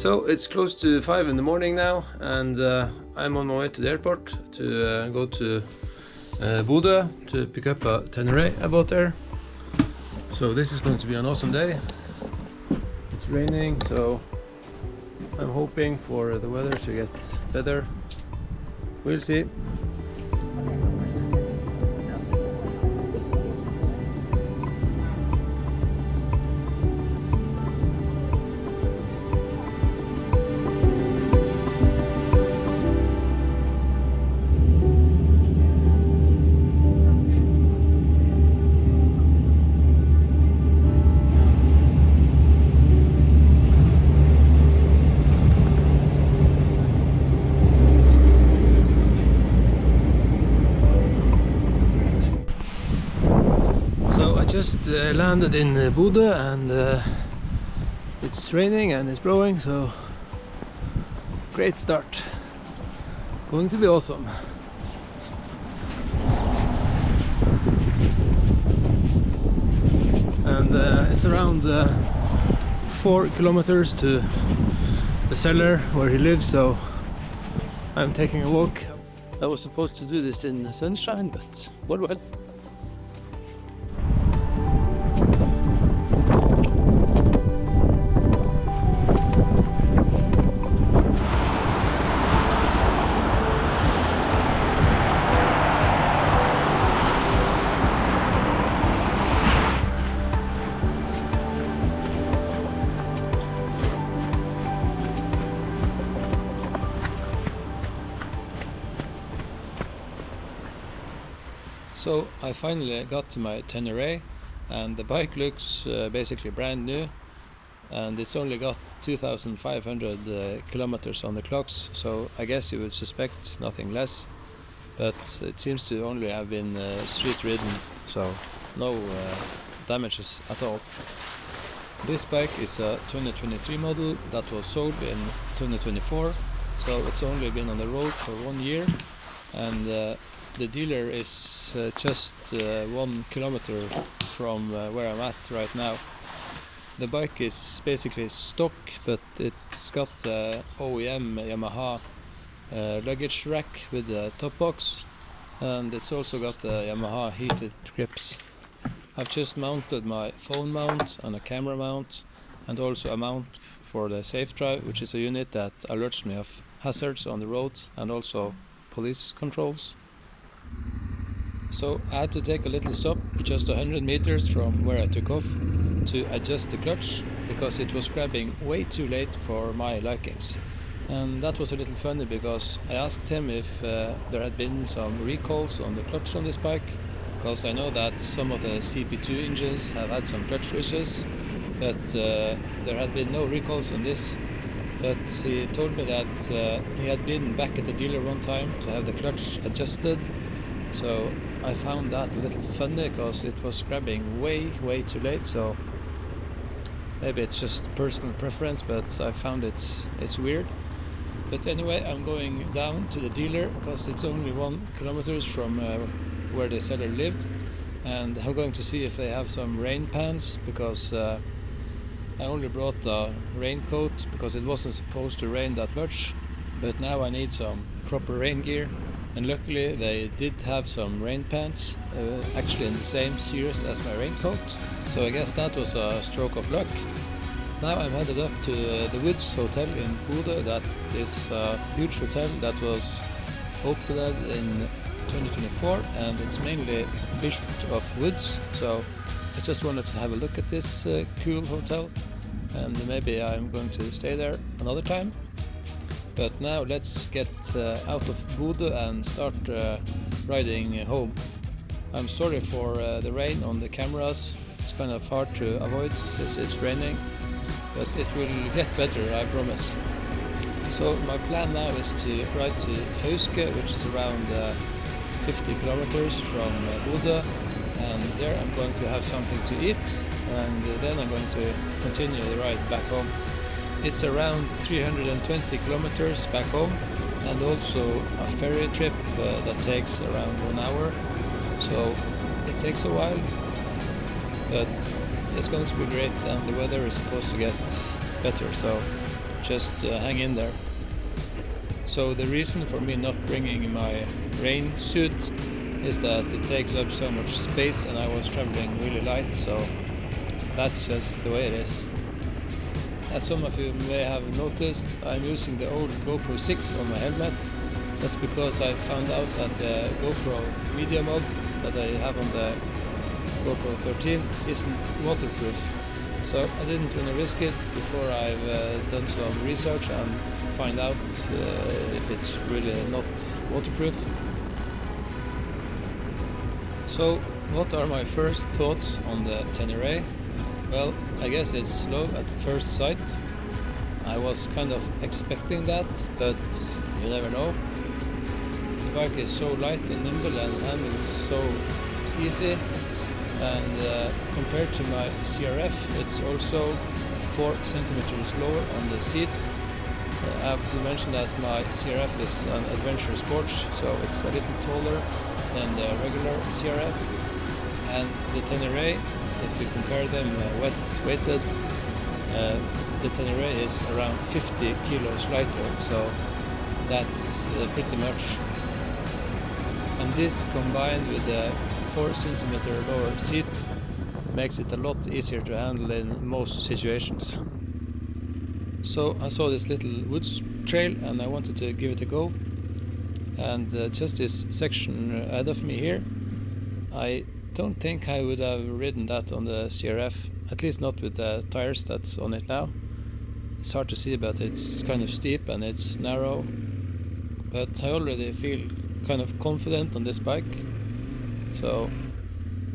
So it's close to 5 in the morning now, and I'm on my way to the airport to go to Bodø to pick up a Tenere I bought there. So this is going to be an awesome day. It's raining, so I'm hoping for the weather to get better. We'll see. Just landed in Bodø, and it's raining and it's blowing, so great start. Going to be awesome. And it's around 4 kilometers to the cellar where he lives, so I'm taking a walk. I was supposed to do this in the sunshine, but well. So I finally got to my Tenere, and the bike looks basically brand new, and it's only got 2,500 kilometers on the clocks, so I guess you would suspect nothing less, but it seems to only have been street ridden, so no damages at all. This bike is a 2023 model that was sold in 2024, so it's only been on the road for 1 year, and the dealer is just 1 kilometer from where I'm at right now. The bike is basically stock, but it's got the OEM Yamaha luggage rack with the top box, and it's also got the Yamaha heated grips. I've just mounted my phone mount and a camera mount, and also a mount for the safe drive, which is a unit that alerts me of hazards on the road and also police controls. So I had to take a little stop, just 100 meters from where I took off, to adjust the clutch, because it was grabbing way too late for my likings. And that was a little funny, because I asked him if there had been some recalls on the clutch on this bike, because I know that some of the CP2 engines have had some clutch issues, but there had been no recalls on this. But he told me that he had been back at the dealer one time to have the clutch adjusted. So I found that a little funny, because it was grabbing way too late, so maybe it's just personal preference, but I found it's weird. But anyway, I'm going down to the dealer, because it's only 1 kilometer from where the seller lived, and I'm going to see if they have some rain pants, because I only brought a raincoat because it wasn't supposed to rain that much, but now I need some proper rain gear. And luckily they did have some rain pants, actually in the same series as my raincoat, so I guess that was a stroke of luck. Now I'm headed up to the Woods Hotel in Bodø. That is a huge hotel that was opened in 2024, and it's mainly built of woods, so I just wanted to have a look at this cool hotel, and maybe I'm going to stay there another time. But now let's get out of Bodø and start riding home. I'm sorry for the rain on the cameras. It's kind of hard to avoid since it's raining, but it will get better, I promise. So my plan now is to ride to Fauske, which is around 50 kilometers from Bodø, and there I'm going to have something to eat, and then I'm going to continue the ride back home. It's around 320 kilometers back home, and also a ferry trip that takes around 1 hour, so it takes a while, but it's going to be great, and the weather is supposed to get better, so just hang in there. So the reason for me not bringing my rain suit is that it takes up so much space and I was traveling really light, so that's just the way it is. As some of you may have noticed, I'm using the old GoPro 6 on my helmet. That's because I found out that the GoPro Media mode that I have on the GoPro 13 isn't waterproof. So I didn't want to risk it before I've done some research and find out if it's really not waterproof. So what are my first thoughts on the Tenere? Well, I guess it's low at first sight. I was kind of expecting that, but you never know. The bike is so light and nimble and handles so easy, and compared to my CRF, it's also 4 centimeters lower on the seat. I have to mention that my CRF is an adventure sports, so it's a little taller than the regular CRF. And the Tenere, if you compare them weighted, the Tenere is around 50 kilos lighter, so that's pretty much. And this combined with the 4 centimeter lower seat makes it a lot easier to handle in most situations. So I saw this little woods trail and I wanted to give it a go. And just this section ahead of me here, I don't think I would have ridden that on the CRF, at least not with the tires that's on it now. It's hard to see, but it's kind of steep and it's narrow. But I already feel kind of confident on this bike, so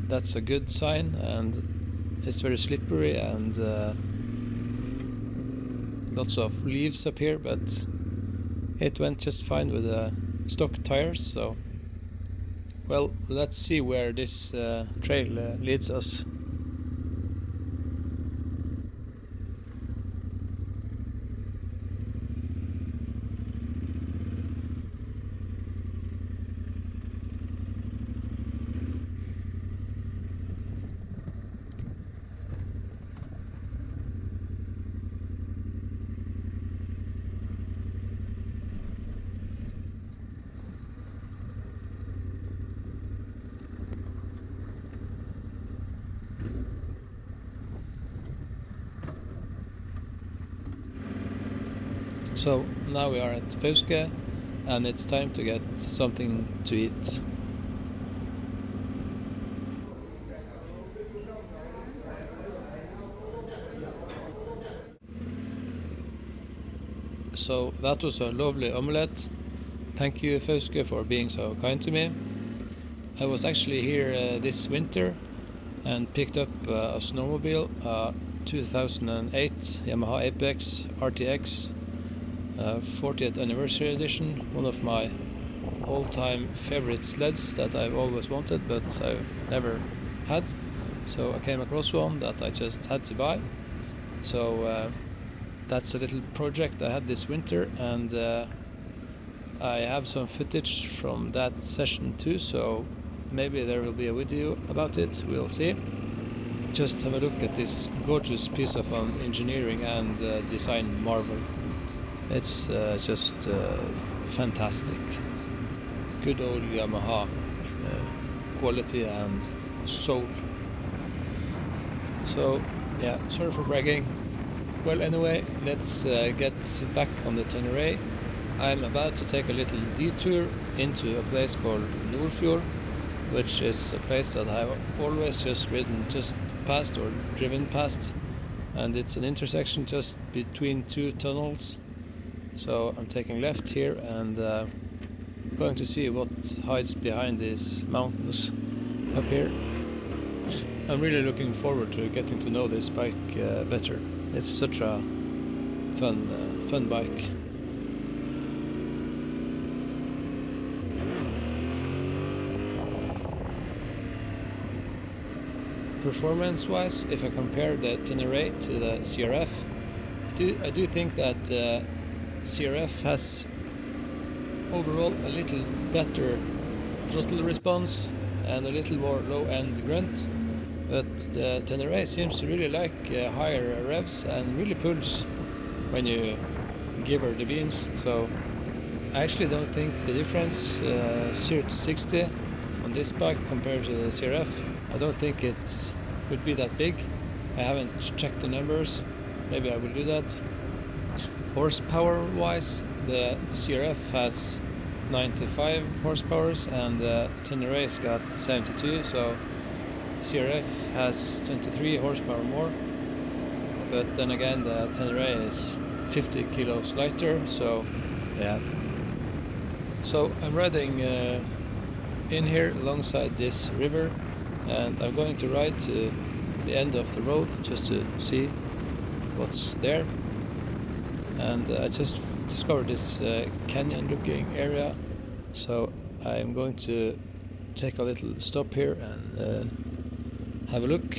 that's a good sign. And it's very slippery and lots of leaves up here, but it went just fine with the stock tires. So well, let's see where this trail leads us. So now we are at Fauske and it's time to get something to eat. So that was a lovely omelette. Thank you, Fauske, for being so kind to me. I was actually here this winter and picked up a snowmobile, a 2008 Yamaha Apex RTX 40th anniversary edition, one of my all-time favorite sleds that I've always wanted but I've never had. So I came across one that I just had to buy. So that's a little project I had this winter, and I have some footage from that session too, so maybe there will be a video about it, we'll see. Just have a look at this gorgeous piece of engineering and design marvel. It's just fantastic. Good old Yamaha quality and soul. So yeah, sorry for bragging. Well, anyway, let's get back on the Tenere. I'm about to take a little detour into a place called Nordfjorden, which is a place that I've always just ridden just past or driven past, and it's an intersection just between two tunnels. So I'm taking left here and going to see what hides behind these mountains up here. I'm really looking forward to getting to know this bike better. It's such a fun bike. Performance-wise, if I compare the Tenere to the CRF, I do think that CRF has overall a little better throttle response and a little more low-end grunt, but the Tenere seems to really like higher revs and really pulls when you give her the beans. So I actually don't think the difference 0 to 60 on this bike compared to the CRF, I don't think it would be that big. I haven't checked the numbers, maybe I will do that. Horsepower wise, the CRF has 95 horsepower and the Tenere's got 72, so CRF has 23 horsepower more. But then again, the Tenere is 50 kilos lighter, so yeah. So I'm riding in here alongside this river, and I'm going to ride to the end of the road just to see what's there. And I just discovered this canyon looking area, so I'm going to take a little stop here and have a look.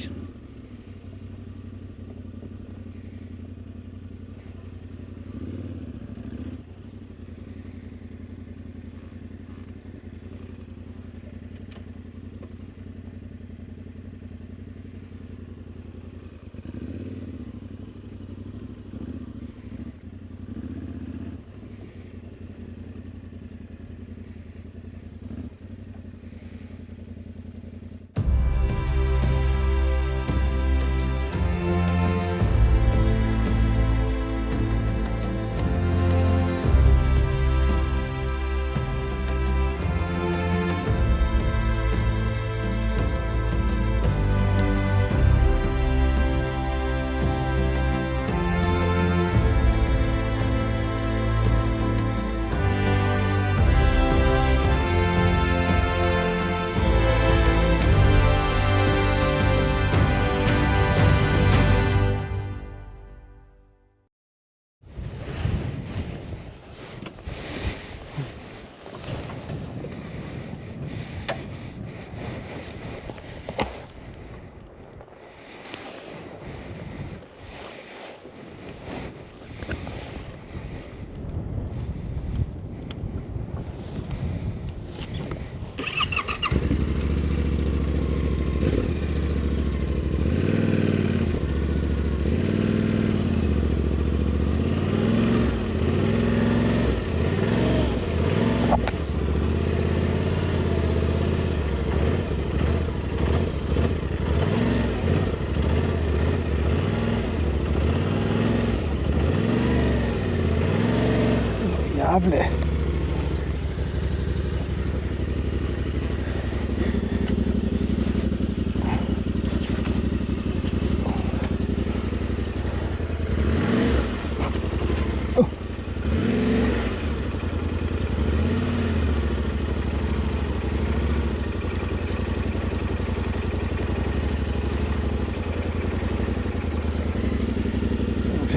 Jævlig.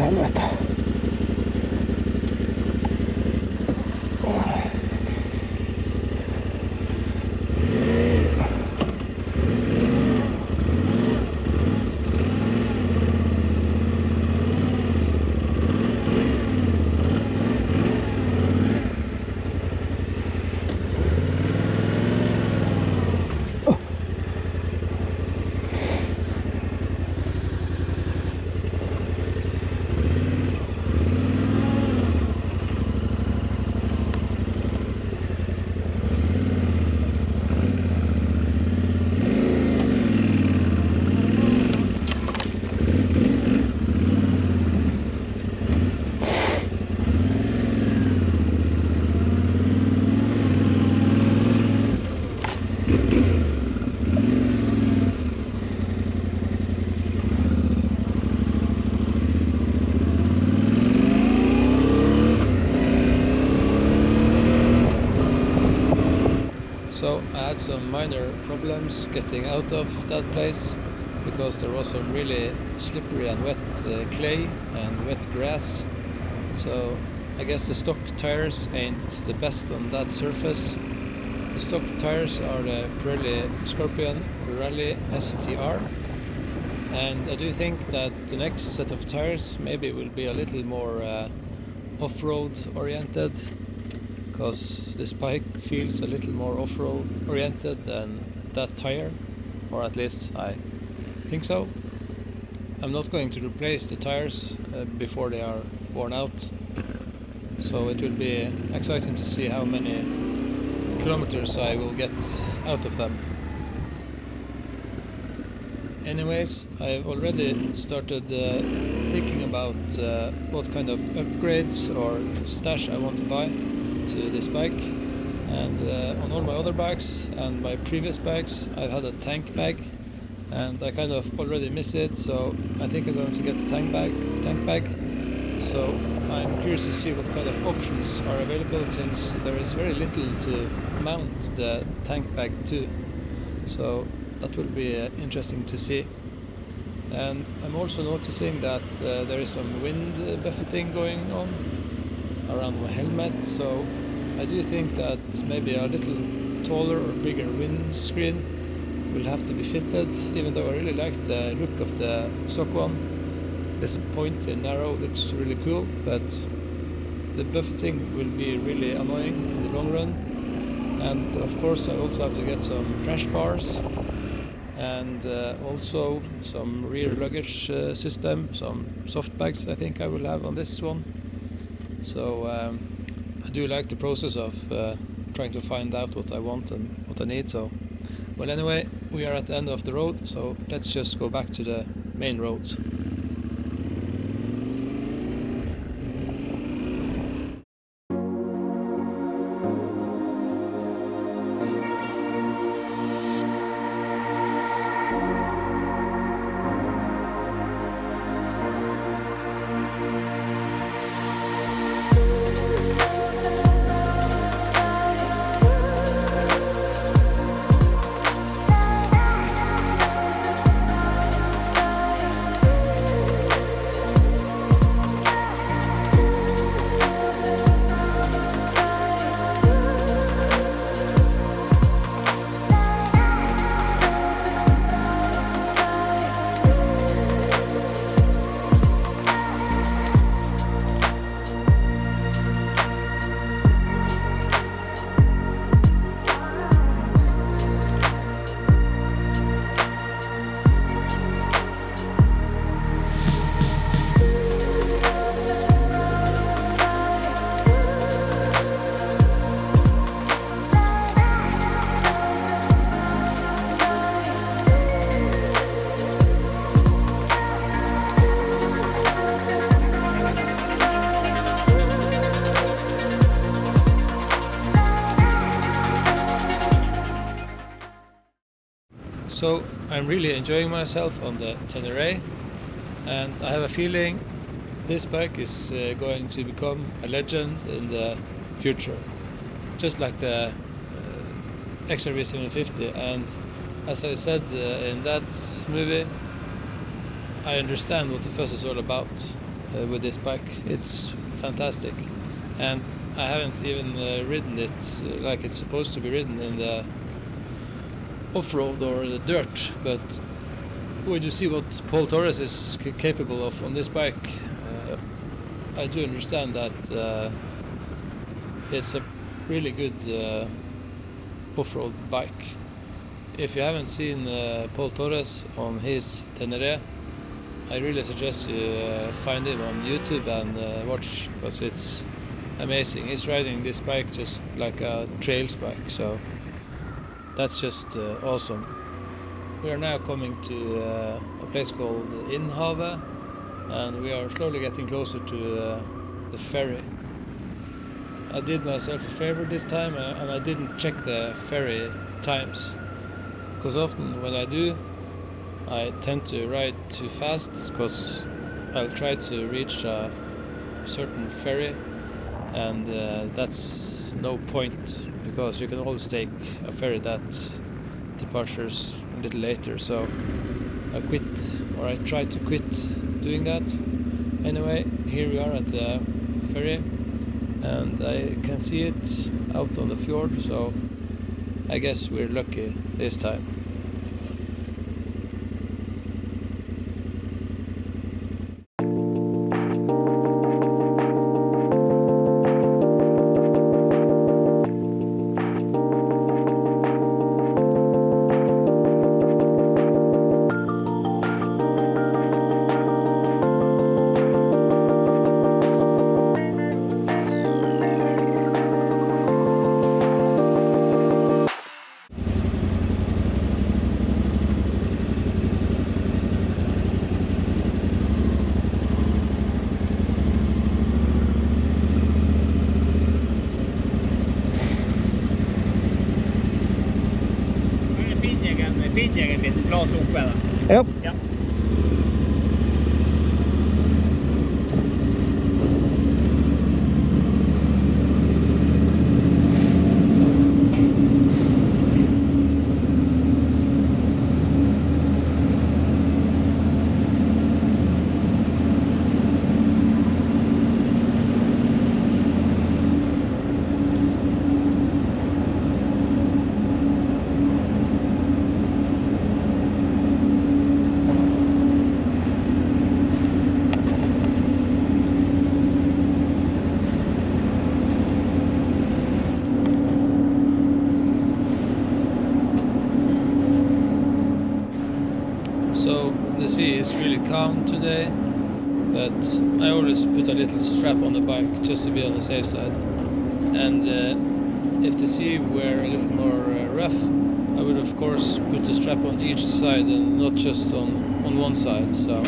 Helvete. So I had some minor problems getting out of that place because there was some really slippery and wet clay and wet grass. So I guess the stock tires ain't the best on that surface. The stock tires are the Pirelli Scorpion Rally STR, and I do think that the next set of tires maybe will be a little more off-road oriented, because this bike feels a little more off-road oriented than that tire, or at least I think so. I'm not going to replace the tires before they are worn out, So it will be exciting to see how many kilometers I will get out of them. Anyways, I've already started thinking about what kind of upgrades or stash I want to buy to this bike. And on all my other bikes and my previous bikes, I've had a tank bag, and I kind of already miss it, so I think I'm going to get a tank bag. So I'm curious to see what kind of options are available, since there is very little to mount the tank bag to. So that will be interesting to see. And I'm also noticing that there is some wind buffeting going on around my helmet, so I do think that maybe a little taller or bigger windscreen will have to be fitted, even though I really like the look of the stock one. This pointy and narrow looks really cool, but the buffeting will be really annoying in the long run. And of course I also have to get some crash bars, and also some rear luggage system, some soft bags I think I will have on this one. So I do like the process of trying to find out what I want and what I need. So, well, anyway, we are at the end of the road, so let's just go back to the main roads. So I'm really enjoying myself on the Tenere, and I have a feeling this bike is going to become a legend in the future, just like the XRV 750. And as I said in that movie, I understand what the fuss is all about with this bike. It's fantastic, and I haven't even ridden it like it's supposed to be ridden in the off-road or the dirt, but when you see what Paul Torres is capable of on this bike, I do understand that it's a really good off-road bike. If you haven't seen Paul Torres on his Tenere, I really suggest you find him on YouTube and watch, because it's amazing. He's riding this bike just like a trails bike, so that's just awesome. We are now coming to a place called Innhavet, and we are slowly getting closer to the ferry. I did myself a favor this time, and I didn't check the ferry times, because often when I do, I tend to ride too fast, because I'll try to reach a certain ferry, and that's no point, because you can always take a ferry that departures a little later. So I try to quit doing that. Anyway, here we are at the ferry, and I can see it out on the fjord, so I guess we're lucky this time. La oss opp med det. Ja. Ja. So the sea is really calm today, but I always put a little strap on the bike just to be on the safe side. And if the sea were a little more rough, I would of course put the strap on each side and not just on one side. So.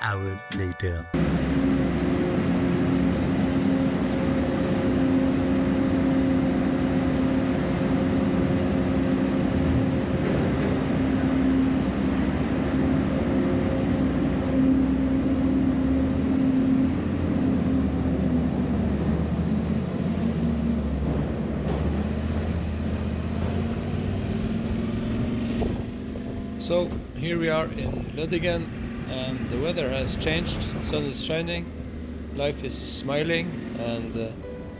Hour later. So here we are in Lødingen, and the weather has changed. Sun is shining, life is smiling, and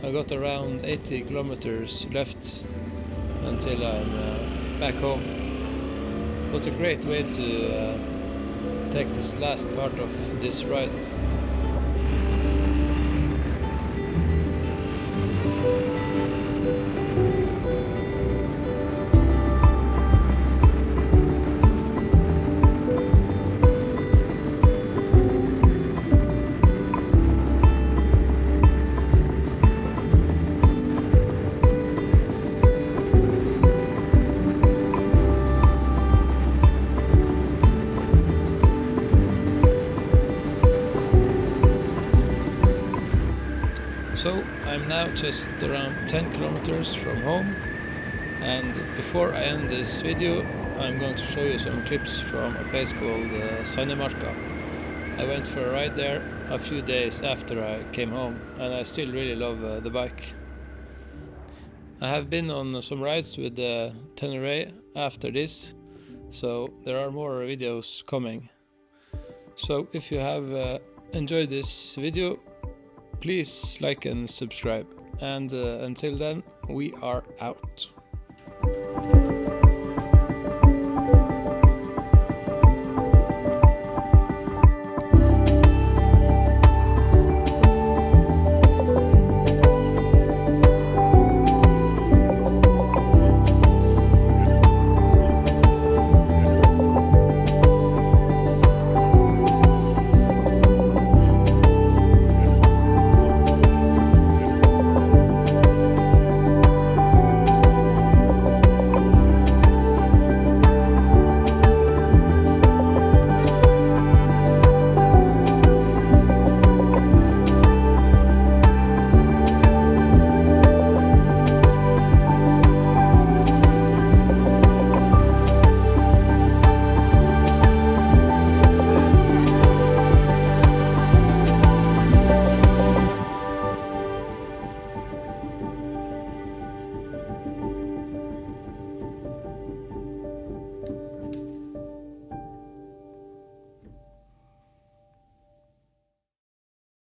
I got around 80 kilometers left until I'm back home. What a great way to take this last part of this ride. So I'm now just around 10 kilometers from home, and before I end this video I'm going to show you some clips from a place called Sandemarka. I went for a ride there a few days after I came home, and I still really love the bike. I have been on some rides with the Tenere after this, so there are more videos coming. So if you have enjoyed this video, please like and subscribe, and until then, we are out.